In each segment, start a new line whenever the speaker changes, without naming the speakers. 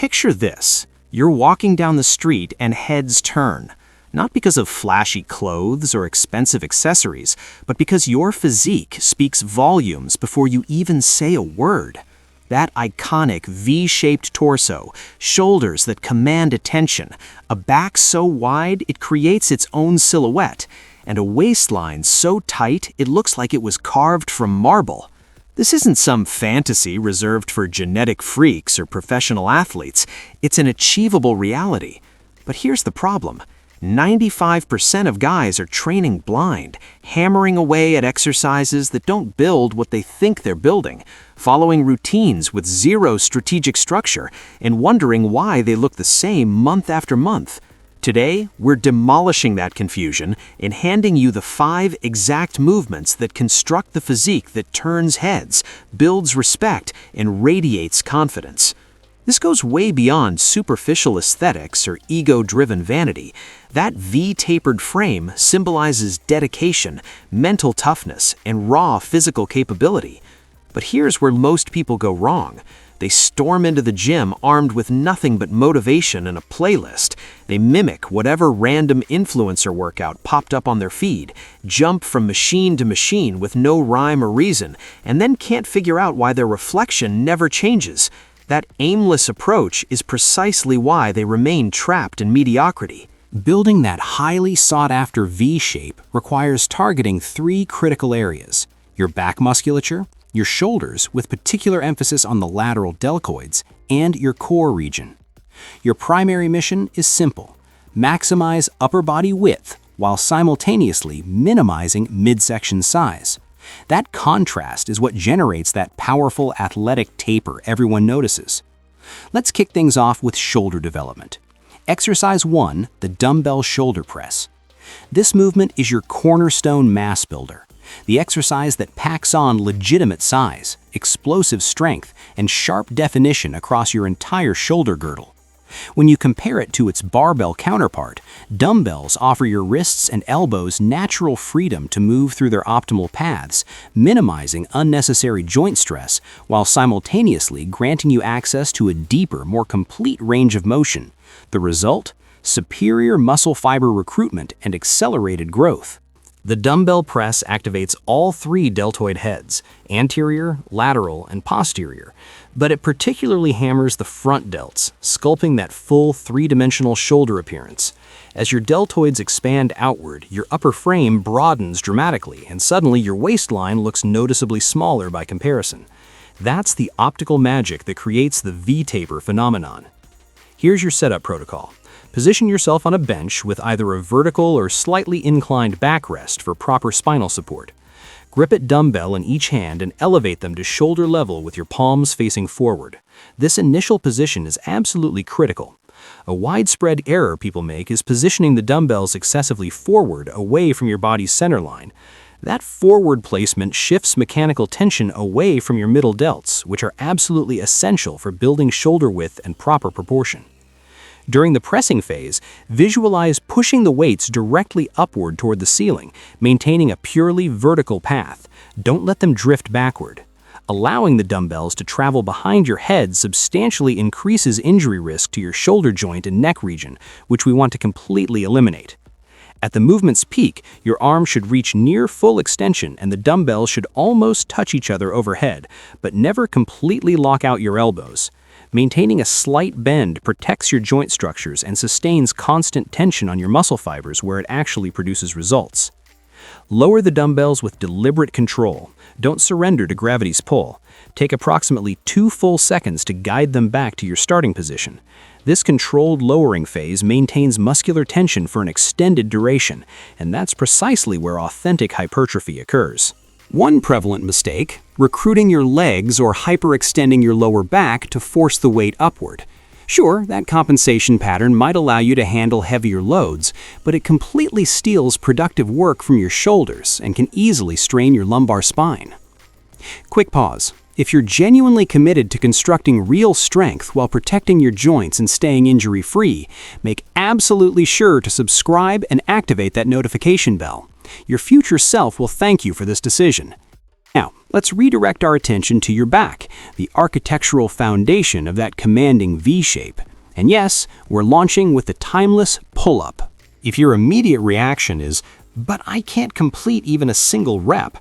Picture this. You're walking down the street and heads turn. Not because of flashy clothes or expensive accessories, but because your physique speaks volumes before you even say a word. That iconic V-shaped torso, shoulders that command attention, a back so wide it creates its own silhouette, and a waistline so tight it looks like it was carved from marble. This isn't some fantasy reserved for genetic freaks or professional athletes. It's an achievable reality. But here's the problem. 95% of guys are training blind, hammering away at exercises that don't build what they think they're building, following routines with zero strategic structure, and wondering why they look the same month after month. Today, we're demolishing that confusion and handing you the 5 exact movements that construct the physique that turns heads, builds respect, and radiates confidence. This goes way beyond superficial aesthetics or ego-driven vanity. That V-tapered frame symbolizes dedication, mental toughness, and raw physical capability. But here's where most people go wrong. They storm into the gym armed with nothing but motivation and a playlist. They mimic whatever random influencer workout popped up on their feed, jump from machine to machine with no rhyme or reason, and then can't figure out why their reflection never changes. That aimless approach is precisely why they remain trapped in mediocrity.
Building that highly sought-after V-shape requires targeting 3 critical areas: your back musculature, your shoulders with particular emphasis on the lateral deltoids, and your core region. Your primary mission is simple: maximize upper body width while simultaneously minimizing midsection size. That contrast is what generates that powerful athletic taper everyone notices. Let's kick things off with shoulder development. Exercise 1, the dumbbell shoulder press. This movement is your cornerstone mass builder, the exercise that packs on legitimate size, explosive strength, and sharp definition across your entire shoulder girdle. When you compare it to its barbell counterpart, dumbbells offer your wrists and elbows natural freedom to move through their optimal paths, minimizing unnecessary joint stress while simultaneously granting you access to a deeper, more complete range of motion. The result? Superior muscle fiber recruitment and accelerated growth.
The dumbbell press activates all 3 deltoid heads, anterior, lateral, and posterior, but it particularly hammers the front delts, sculpting that full 3-dimensional shoulder appearance. As your deltoids expand outward, your upper frame broadens dramatically, and suddenly your waistline looks noticeably smaller by comparison. That's the optical magic that creates the V-taper phenomenon. Here's your setup protocol. Position yourself on a bench with either a vertical or slightly inclined backrest for proper spinal support. Grip a dumbbell in each hand and elevate them to shoulder level with your palms facing forward. This initial position is absolutely critical. A widespread error people make is positioning the dumbbells excessively forward away from your body's center line. That forward placement shifts mechanical tension away from your middle delts, which are absolutely essential for building shoulder width and proper proportion. During the pressing phase, visualize pushing the weights directly upward toward the ceiling, maintaining a purely vertical path. Don't let them drift backward. Allowing the dumbbells to travel behind your head substantially increases injury risk to your shoulder joint and neck region, which we want to completely eliminate. At the movement's peak, your arms should reach near full extension and the dumbbells should almost touch each other overhead, but never completely lock out your elbows. Maintaining a slight bend protects your joint structures and sustains constant tension on your muscle fibers where it actually produces results. Lower the dumbbells with deliberate control. Don't surrender to gravity's pull. Take approximately 2 full seconds to guide them back to your starting position. This controlled lowering phase maintains muscular tension for an extended duration, and that's precisely where authentic hypertrophy occurs. One prevalent mistake: recruiting your legs or hyperextending your lower back to force the weight upward. Sure, that compensation pattern might allow you to handle heavier loads, but it completely steals productive work from your shoulders and can easily strain your lumbar spine. Quick pause. If you're genuinely committed to constructing real strength while protecting your joints and staying injury-free, make absolutely sure to subscribe and activate that notification bell. Your future self will thank you for this decision.
Now, let's redirect our attention to your back, the architectural foundation of that commanding V shape. And yes, we're launching with the timeless pull-up. If your immediate reaction is, "But I can't complete even a single rep,"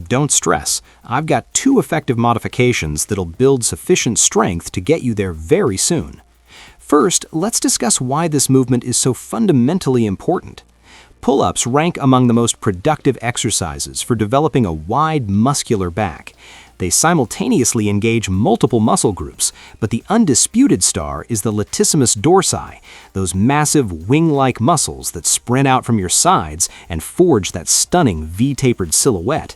don't stress. I've got 2 effective modifications that'll build sufficient strength to get you there very soon. First, let's discuss why this movement is so fundamentally important. Pull-ups rank among the most productive exercises for developing a wide, muscular back. They simultaneously engage multiple muscle groups, but the undisputed star is the latissimus dorsi, those massive wing-like muscles that sprint out from your sides and forge that stunning V-tapered silhouette.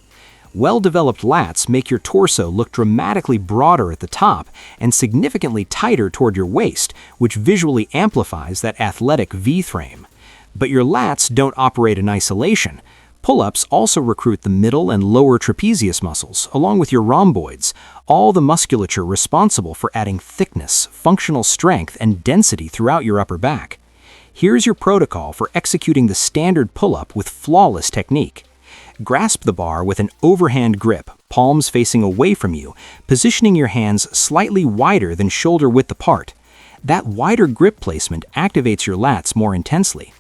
Well-developed lats make your torso look dramatically broader at the top and significantly tighter toward your waist, which visually amplifies that athletic V-frame. But your lats don't operate in isolation. Pull-ups also recruit the middle and lower trapezius muscles, along with your rhomboids, all the musculature responsible for adding thickness, functional strength, and density throughout your upper back. Here's your protocol for executing the standard pull-up with flawless technique. Grasp the bar with an overhand grip, palms facing away from you, positioning your hands slightly wider than shoulder width apart. That wider grip placement activates your lats more intensely.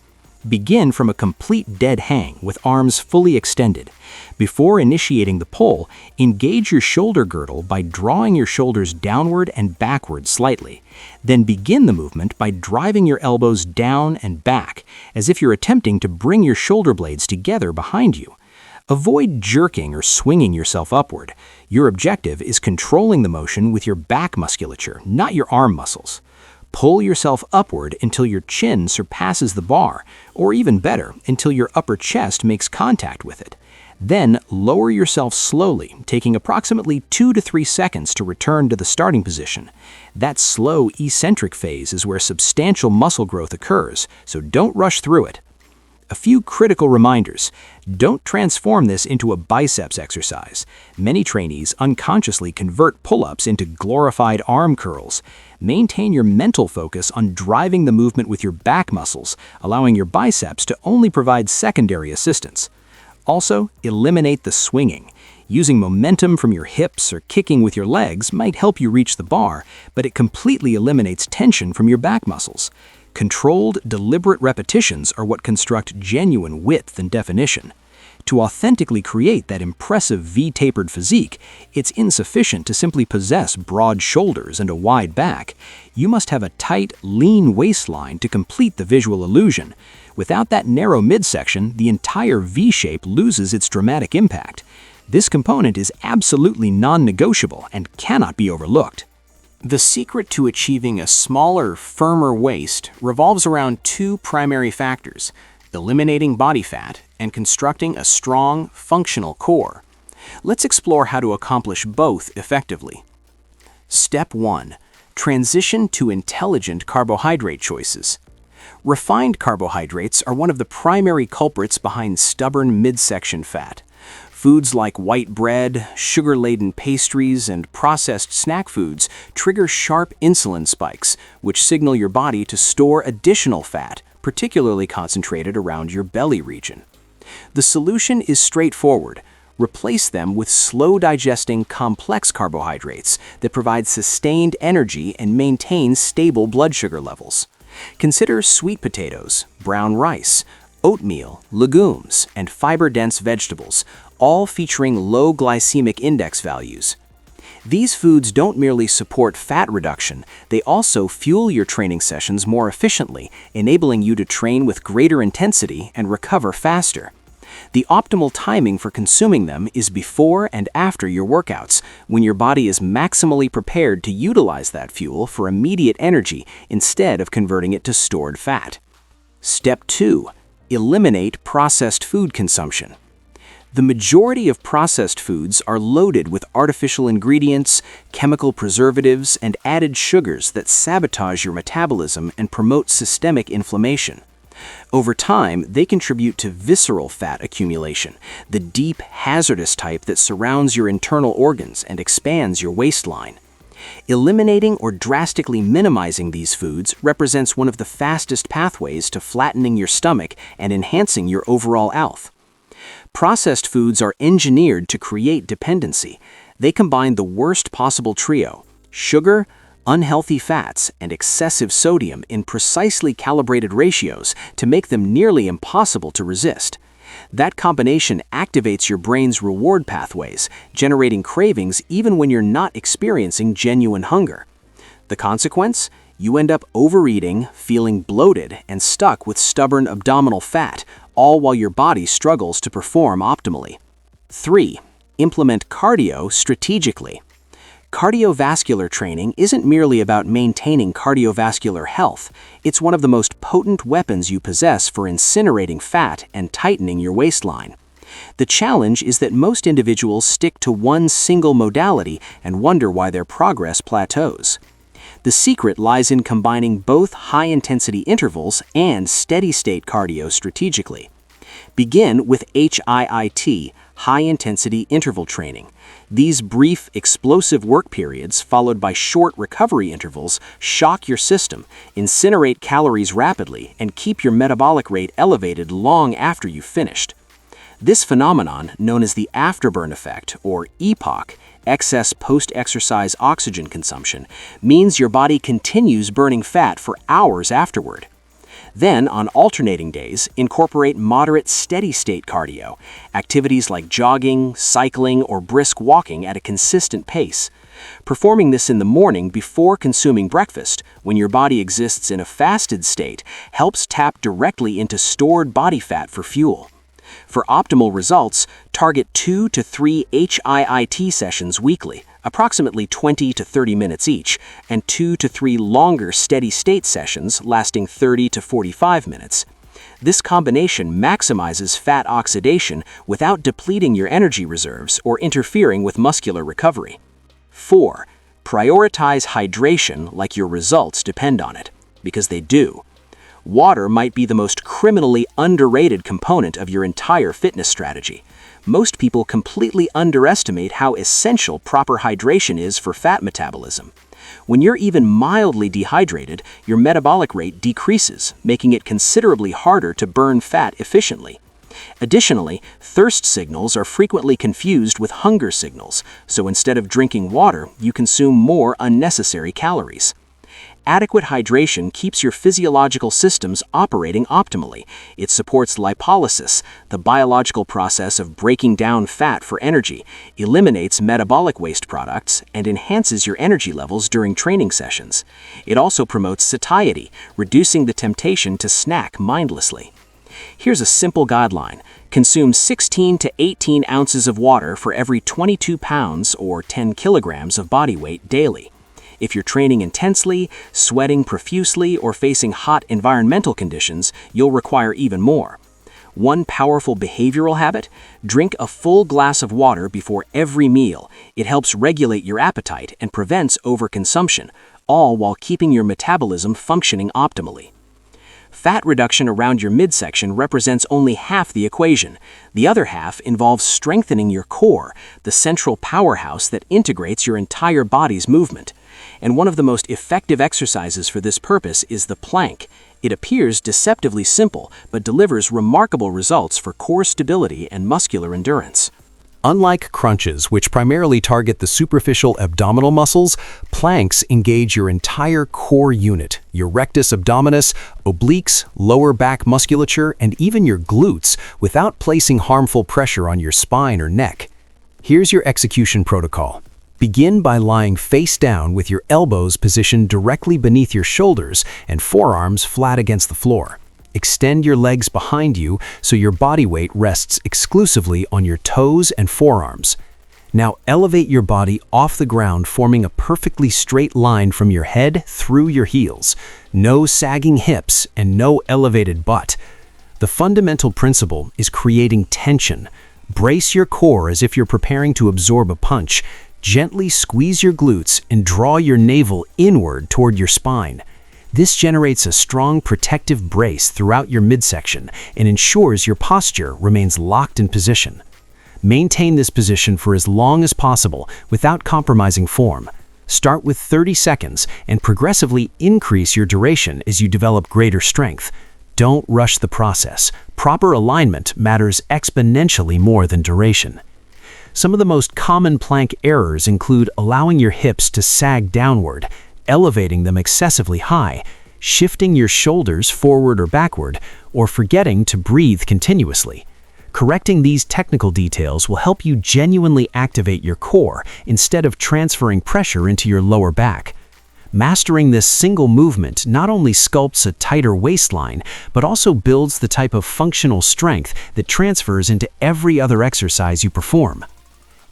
Begin from a complete dead hang with arms fully extended. Before initiating the pull, engage your shoulder girdle by drawing your shoulders downward and backward slightly. Then begin the movement by driving your elbows down and back, as if you're attempting to bring your shoulder blades together behind you. Avoid jerking or swinging yourself upward. Your objective is controlling the motion with your back musculature, not your arm muscles. Pull yourself upward until your chin surpasses the bar, or even better, until your upper chest makes contact with it. Then lower yourself slowly, taking approximately 2 to 3 seconds to return to the starting position. That slow eccentric phase is where substantial muscle growth occurs, so don't rush through it. A few critical reminders. Don't transform this into a biceps exercise. Many trainees unconsciously convert pull-ups into glorified arm curls. Maintain your mental focus on driving the movement with your back muscles, allowing your biceps to only provide secondary assistance. Also, eliminate the swinging. Using momentum from your hips or kicking with your legs might help you reach the bar, but it completely eliminates tension from your back muscles. Controlled, deliberate repetitions are what construct genuine width and definition. To authentically create that impressive V-tapered physique, it's insufficient to simply possess broad shoulders and a wide back. You must have a tight, lean waistline to complete the visual illusion. Without that narrow midsection, the entire V-shape loses its dramatic impact. This component is absolutely non-negotiable and cannot be overlooked. The secret to achieving a smaller, firmer waist revolves around 2 primary factors: eliminating body fat and constructing a strong, functional core. Let's explore how to accomplish both effectively. Step 1. Transition to intelligent carbohydrate choices. Refined carbohydrates are one of the primary culprits behind stubborn midsection fat. Foods like white bread, sugar-laden pastries, and processed snack foods trigger sharp insulin spikes, which signal your body to store additional fat, particularly concentrated around your belly region. The solution is straightforward. Replace them with slow-digesting complex carbohydrates that provide sustained energy and maintain stable blood sugar levels. Consider sweet potatoes, brown rice, oatmeal, legumes, and fiber-dense vegetables, all featuring low glycemic index values. These foods don't merely support fat reduction, they also fuel your training sessions more efficiently, enabling you to train with greater intensity and recover faster. The optimal timing for consuming them is before and after your workouts, when your body is maximally prepared to utilize that fuel for immediate energy instead of converting it to stored fat. Step 2. Eliminate processed food consumption. The majority of processed foods are loaded with artificial ingredients, chemical preservatives, and added sugars that sabotage your metabolism and promote systemic inflammation. Over time, they contribute to visceral fat accumulation, the deep, hazardous type that surrounds your internal organs and expands your waistline. Eliminating or drastically minimizing these foods represents one of the fastest pathways to flattening your stomach and enhancing your overall health. Processed foods are engineered to create dependency. They combine the worst possible trio: sugar, unhealthy fats, and excessive sodium in precisely calibrated ratios to make them nearly impossible to resist. That combination activates your brain's reward pathways, generating cravings even when you're not experiencing genuine hunger. The consequence? You end up overeating, feeling bloated, and stuck with stubborn abdominal fat, all while your body struggles to perform optimally. 3. Implement cardio strategically. Cardiovascular training isn't merely about maintaining cardiovascular health. It's one of the most potent weapons you possess for incinerating fat and tightening your waistline. The challenge is that most individuals stick to one single modality and wonder why their progress plateaus. The secret lies in combining both high-intensity intervals and steady-state cardio strategically. Begin with HIIT, high-intensity interval training. These brief, explosive work periods, followed by short recovery intervals, shock your system, incinerate calories rapidly, and keep your metabolic rate elevated long after you've finished. This phenomenon, known as the afterburn effect, or EPOC, excess post-exercise oxygen consumption, means your body continues burning fat for hours afterward. Then, on alternating days, incorporate moderate steady-state cardio, activities like jogging, cycling, or brisk walking at a consistent pace. Performing this in the morning before consuming breakfast, when your body exists in a fasted state, helps tap directly into stored body fat for fuel. For optimal results, target 2 to 3 HIIT sessions weekly, approximately 20 to 30 minutes each, and 2 to 3 longer steady-state sessions lasting 30 to 45 minutes. This combination maximizes fat oxidation without depleting your energy reserves or interfering with muscular recovery. 4. Prioritize hydration like your results depend on it, because they do. Water might be the most criminally underrated component of your entire fitness strategy. Most people completely underestimate how essential proper hydration is for fat metabolism. When you're even mildly dehydrated, your metabolic rate decreases, making it considerably harder to burn fat efficiently. Additionally, thirst signals are frequently confused with hunger signals, so instead of drinking water, you consume more unnecessary calories. Adequate hydration keeps your physiological systems operating optimally. It supports lipolysis, the biological process of breaking down fat for energy, eliminates metabolic waste products, and enhances your energy levels during training sessions. It also promotes satiety, reducing the temptation to snack mindlessly. Here's a simple guideline. Consume 16 to 18 ounces of water for every 22 pounds or 10 kilograms of body weight daily. If you're training intensely, sweating profusely, or facing hot environmental conditions, you'll require even more. One powerful behavioral habit: drink a full glass of water before every meal. It helps regulate your appetite and prevents overconsumption, all while keeping your metabolism functioning optimally. Fat reduction around your midsection represents only half the equation. The other half involves strengthening your core, the central powerhouse that integrates your entire body's movement. And one of the most effective exercises for this purpose is the plank. It appears deceptively simple, but delivers remarkable results for core stability and muscular endurance.
Unlike crunches, which primarily target the superficial abdominal muscles, planks engage your entire core unit, your rectus abdominis, obliques, lower back musculature, and even your glutes, without placing harmful pressure on your spine or neck. Here's your execution protocol. Begin by lying face down with your elbows positioned directly beneath your shoulders and forearms flat against the floor. Extend your legs behind you so your body weight rests exclusively on your toes and forearms. Now elevate your body off the ground, forming a perfectly straight line from your head through your heels. No sagging hips and no elevated butt. The fundamental principle is creating tension. Brace your core as if you're preparing to absorb a punch. Gently squeeze your glutes and draw your navel inward toward your spine. This generates a strong protective brace throughout your midsection and ensures your posture remains locked in position. Maintain this position for as long as possible without compromising form. Start with 30 seconds and progressively increase your duration as you develop greater strength.
Don't rush the process. Proper alignment matters exponentially more than duration. Some of the most common plank errors include allowing your hips to sag downward, elevating them excessively high, shifting your shoulders forward or backward, or forgetting to breathe continuously. Correcting these technical details will help you genuinely activate your core instead of transferring pressure into your lower back. Mastering this single movement not only sculpts a tighter waistline, but also builds the type of functional strength that transfers into every other exercise you perform.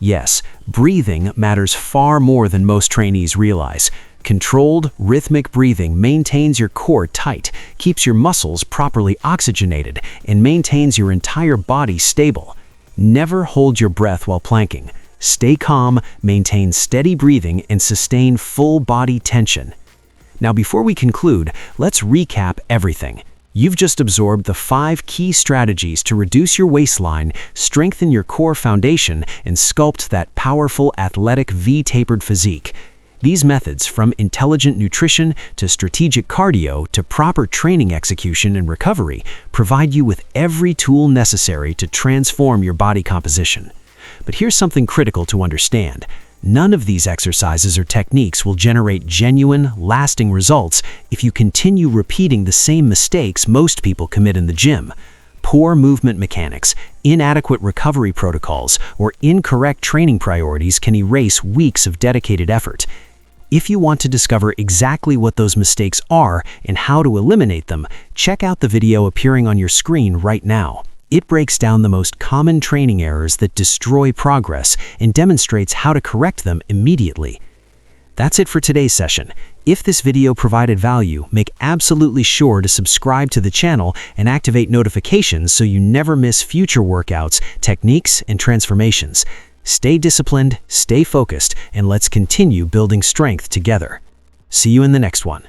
Yes, breathing matters far more than most trainees realize. Controlled, rhythmic breathing maintains your core tight, keeps your muscles properly oxygenated, and maintains your entire body stable. Never hold your breath while planking. Stay calm, maintain steady breathing, and sustain full body tension. Now, before we conclude, let's recap everything. You've just absorbed the 5 key strategies to reduce your waistline, strengthen your core foundation, and sculpt that powerful, athletic, V-tapered physique. These methods, from intelligent nutrition to strategic cardio to proper training execution and recovery, provide you with every tool necessary to transform your body composition. But here's something critical to understand. None of these exercises or techniques will generate genuine, lasting results if you continue repeating the same mistakes most people commit in the gym. Poor movement mechanics, inadequate recovery protocols, or incorrect training priorities can erase weeks of dedicated effort. If you want to discover exactly what those mistakes are and how to eliminate them, check out the video appearing on your screen right now. It breaks down the most common training errors that destroy progress and demonstrates how to correct them immediately. That's it for today's session. If this video provided value, make absolutely sure to subscribe to the channel and activate notifications so you never miss future workouts, techniques, and transformations. Stay disciplined, stay focused, and let's continue building strength together. See you in the next one.